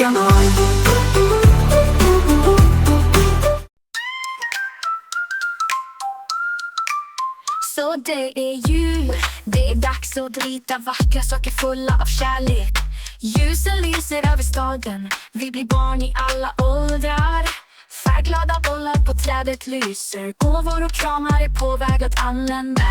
kanal. Så det är jul, det är dags att rita vackra saker fulla av kärlek. Ljusen lyser över staden, vi blir barn i alla åldrar. Färgglada bollar på trädet lyser, gåvor och kramar är på väg att anlända.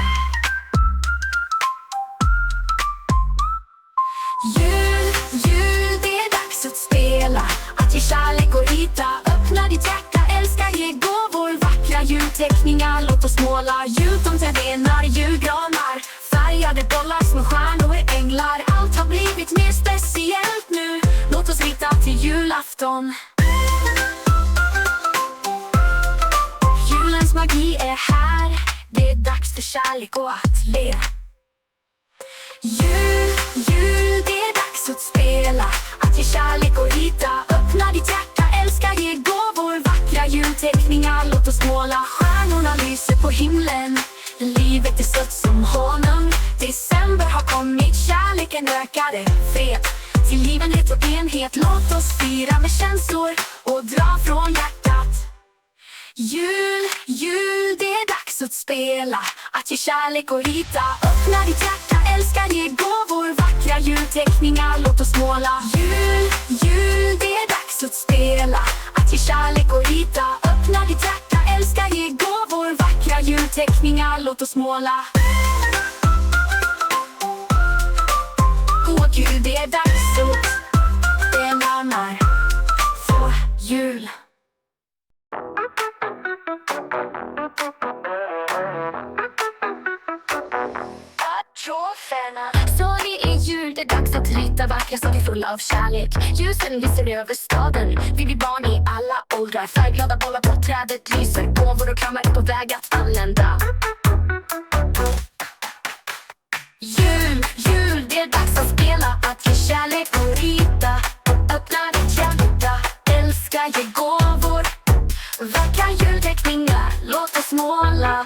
Jul, jul, det är dags att spela, att ge kärlek och rita. Öppna ditt hjärta, älska, ge gåvor, vackra julteckningar. Låt oss måla jultomterenar, julgranar, färgade bollar, små stjärnor, änglar. Allt har blivit mer speciellt nu, låt oss rita till julafton. Julens magi är här, det är dags för kärlek och att le. Jul, jul, det är dags att spela, att ge kärlek och rita. Öppna ditt hjärta, älska, ge gåvor, vackra julteckningar. Låt oss måla, stjärnorna lyser på himlen. Livet är sött som honung. December har kommit, kärleken ökade, fred, tillgivenhet och enhet. Låt oss fira med känslor och dra från hjärtat. Jul, jul, det är dags att spela, att ge kärlek och rita. Öppna ditt hjärta, älska, ge gåvor, vackra julteckningar. Låt oss måla. Jul, jul, det är dags att spela, att ge kärlek och rita. Öppna ditt hjärta, älska, ge gåvor, vackra julteckningar. Låt oss måla. Åh Gud, det är dags att det närmar få jul. Så det är jul, det är dags att rita vackra saker fulla av kärlek. Ljusen lyser över staden, vi blir barn i alla åldrar. Färgglada bollar på trädet lyser, gåvor och kramar är på väg att anlända. Jul, jul, det är dags att spela, att ge kärlek och rita. Öppna ditt hjärta, älska, ge gåvor, vackra julteckningar. Låt oss måla.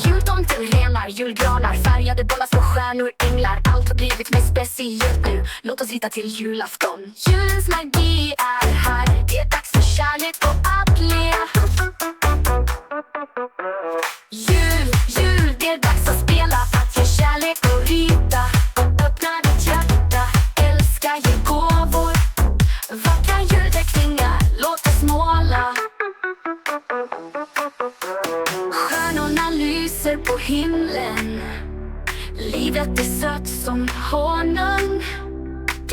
Jultomterenar, julgranar, färgade bollar, små stjärnor, änglar. Allt har blivit mer speciellt nu, låt oss rita till julafton. Julens magi är här, det är dags för kärlek och att le. Jul, jul, det är dags att spela, att ge kärlek och rita. Öppna ditt hjärta, älska, ge gåvor, vackra julteckningar. Låt oss måla. Stjärnorna lyser på himlen, livet är sött som honung.